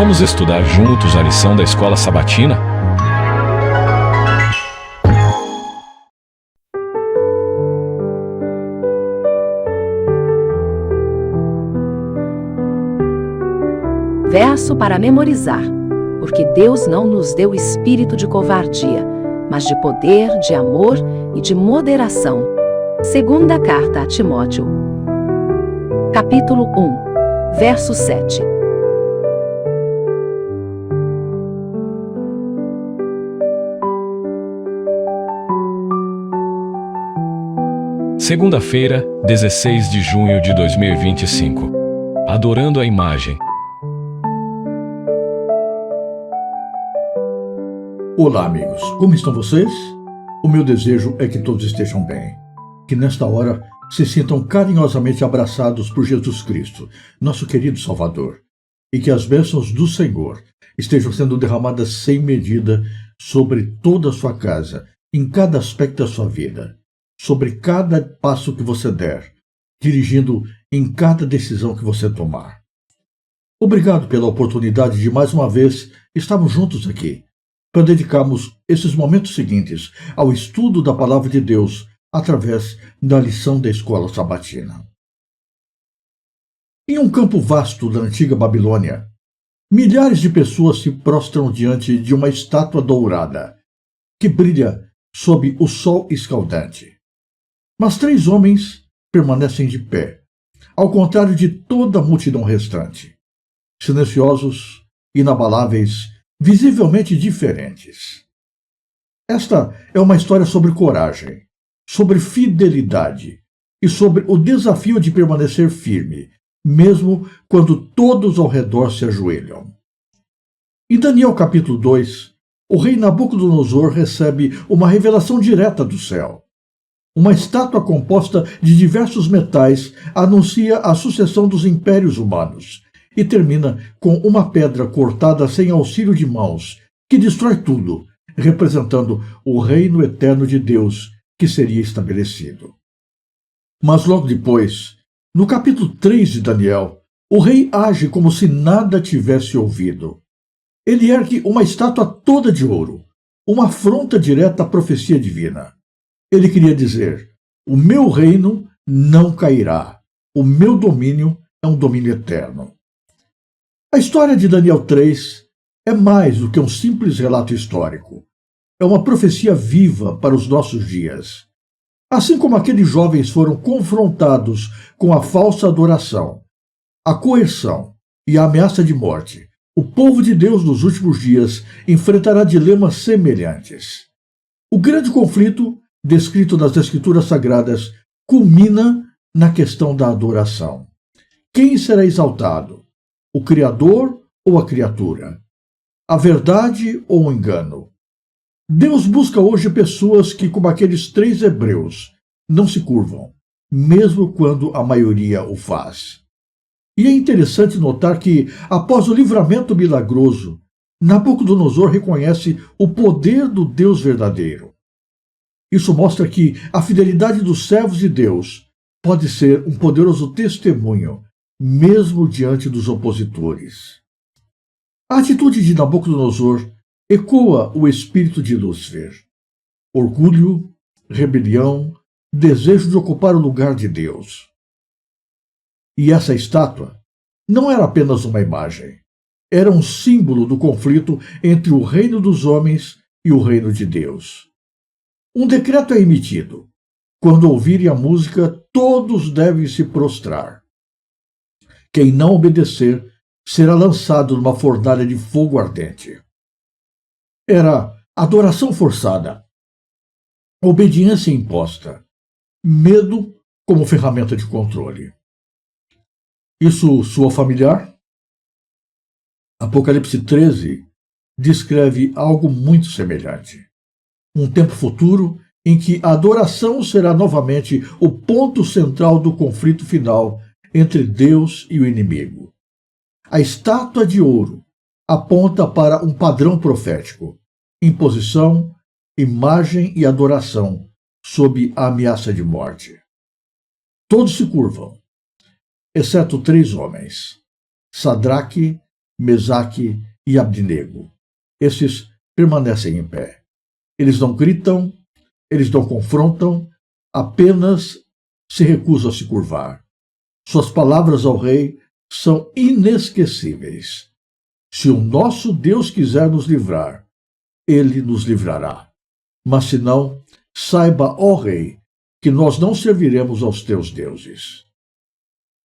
Vamos estudar juntos a lição da Escola Sabatina? Verso para memorizar, porque Deus não nos deu espírito de covardia, mas de poder, de amor e de moderação. Segunda carta a Timóteo, capítulo 1, verso 7. Segunda-feira, 16 de junho de 2025. Adorando a imagem. Olá, amigos. Como estão vocês? O meu desejo é que todos estejam bem. Que nesta hora se sintam carinhosamente abraçados por Jesus Cristo, nosso querido Salvador. E que as bênçãos do Senhor estejam sendo derramadas sem medida sobre toda a sua casa, em cada aspecto da sua vida, sobre cada passo que você der, dirigindo em cada decisão que você tomar. Obrigado pela oportunidade de mais uma vez estarmos juntos aqui, para dedicarmos esses momentos seguintes ao estudo da Palavra de Deus através da lição da Escola Sabatina. Em um campo vasto da antiga Babilônia, milhares de pessoas se prostram diante de uma estátua dourada que brilha sob o sol escaldante. Mas 3 homens permanecem de pé, ao contrário de toda a multidão restante, silenciosos, inabaláveis, visivelmente diferentes. Esta é uma história sobre coragem, sobre fidelidade e sobre o desafio de permanecer firme, mesmo quando todos ao redor se ajoelham. Em Daniel capítulo 2, o rei Nabucodonosor recebe uma revelação direta do céu. Uma estátua composta de diversos metais anuncia a sucessão dos impérios humanos, e termina com uma pedra cortada sem auxílio de mãos, que destrói tudo, representando o reino eterno de Deus que seria estabelecido. Mas logo depois, no capítulo 3 de Daniel, o rei age como se nada tivesse ouvido. Ele ergue uma estátua toda de ouro, uma afronta direta à profecia divina. Ele queria dizer: o meu reino não cairá, o meu domínio é um domínio eterno. A história de Daniel 3 é mais do que um simples relato histórico. É uma profecia viva para os nossos dias. Assim como aqueles jovens foram confrontados com a falsa adoração, a coerção e a ameaça de morte, o povo de Deus nos últimos dias enfrentará dilemas semelhantes. O grande conflito, descrito nas Escrituras Sagradas, culmina na questão da adoração. Quem será exaltado? O Criador ou a criatura? A verdade ou o engano? Deus busca hoje pessoas que, como aqueles 3 hebreus, não se curvam, mesmo quando a maioria o faz. E é interessante notar que, após o livramento milagroso, Nabucodonosor reconhece o poder do Deus verdadeiro. Isso mostra que a fidelidade dos servos de Deus pode ser um poderoso testemunho, mesmo diante dos opositores. A atitude de Nabucodonosor ecoa o espírito de Lúcifer. Orgulho, rebelião, desejo de ocupar o lugar de Deus. E essa estátua não era apenas uma imagem. Era um símbolo do conflito entre o reino dos homens e o reino de Deus. Um decreto é emitido. Quando ouvirem a música, todos devem se prostrar. Quem não obedecer será lançado numa fornalha de fogo ardente. Era adoração forçada, obediência imposta, medo como ferramenta de controle. Isso soa familiar? Apocalipse 13 descreve algo muito semelhante. Um tempo futuro em que a adoração será novamente o ponto central do conflito final entre Deus e o inimigo. A estátua de ouro aponta para um padrão profético: imposição, imagem e adoração sob a ameaça de morte. Todos se curvam, exceto 3 homens: Sadraque, Mesaque e Abdenego. Esses permanecem em pé. Eles não gritam, eles não confrontam, apenas se recusam a se curvar. Suas palavras ao rei são inesquecíveis. Se o nosso Deus quiser nos livrar, ele nos livrará. Mas se não, saiba, ó rei, que nós não serviremos aos teus deuses.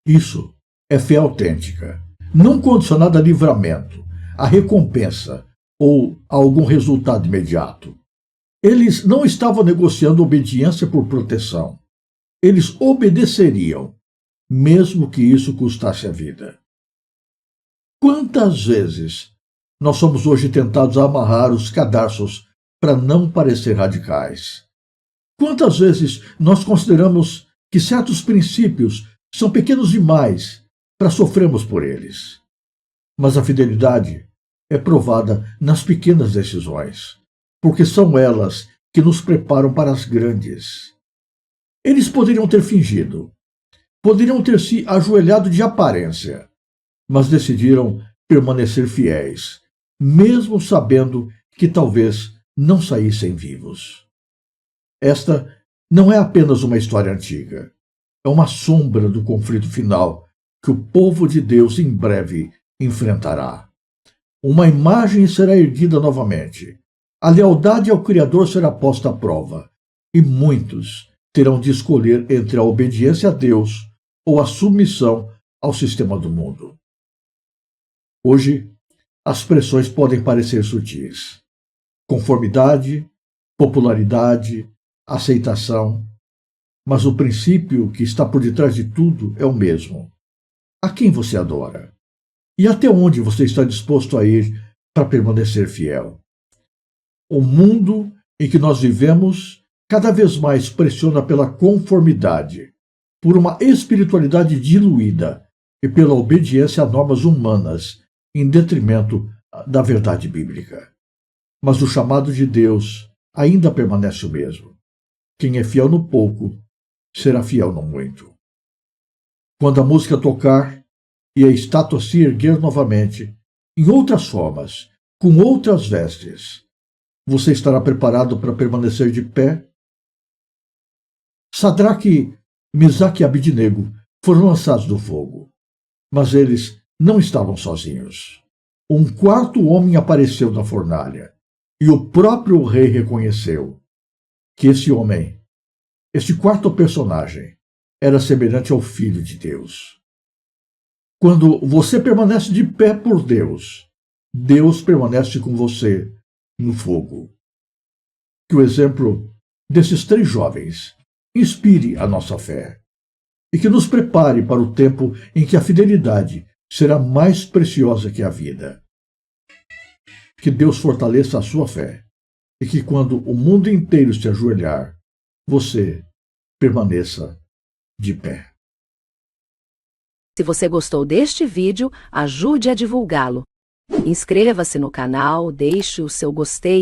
Isso é fé autêntica, não condicionada a livramento, a recompensa ou a algum resultado imediato. Eles não estavam negociando obediência por proteção. Eles obedeceriam, mesmo que isso custasse a vida. Quantas vezes nós somos hoje tentados a amarrar os cadarços para não parecer radicais? Quantas vezes nós consideramos que certos princípios são pequenos demais para sofrermos por eles? Mas a fidelidade é provada nas pequenas decisões, porque são elas que nos preparam para as grandes. Eles poderiam ter fingido, poderiam ter se ajoelhado de aparência, mas decidiram permanecer fiéis, mesmo sabendo que talvez não saíssem vivos. Esta não é apenas uma história antiga, é uma sombra do conflito final que o povo de Deus em breve enfrentará. Uma imagem será erguida novamente, a lealdade ao Criador será posta à prova, e muitos terão de escolher entre a obediência a Deus ou a submissão ao sistema do mundo. Hoje, as pressões podem parecer sutis. Conformidade, popularidade, aceitação. Mas o princípio que está por detrás de tudo é o mesmo. A quem você adora? E até onde você está disposto a ir para permanecer fiel? O mundo em que nós vivemos cada vez mais pressiona pela conformidade, por uma espiritualidade diluída e pela obediência a normas humanas, em detrimento da verdade bíblica. Mas o chamado de Deus ainda permanece o mesmo. Quem é fiel no pouco, será fiel no muito. Quando a música tocar e a estátua se erguer novamente, em outras formas, com outras vestes, você estará preparado para permanecer de pé? Sadraque, Mesaque e Abdenego foram lançados do fogo, mas eles não estavam sozinhos. Um quarto homem apareceu na fornalha, e o próprio rei reconheceu que esse homem, este quarto personagem, era semelhante ao Filho de Deus. Quando você permanece de pé por Deus, Deus permanece com você no fogo. Que o exemplo desses 3 jovens inspire a nossa fé e que nos prepare para o tempo em que a fidelidade será mais preciosa que a vida. Que Deus fortaleça a sua fé e que quando o mundo inteiro se ajoelhar, você permaneça de pé. Se você gostou deste vídeo, ajude a divulgá-lo. Inscreva-se no canal, deixe o seu gostei,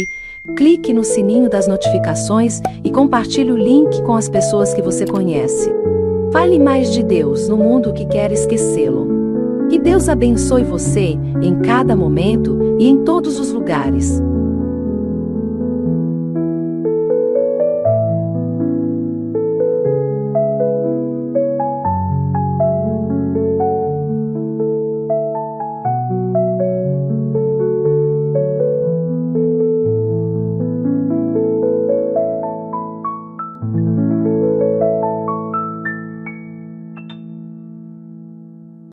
clique no sininho das notificações e compartilhe o link com as pessoas que você conhece. Fale mais de Deus no mundo que quer esquecê-lo. Que Deus abençoe você em cada momento e em todos os lugares.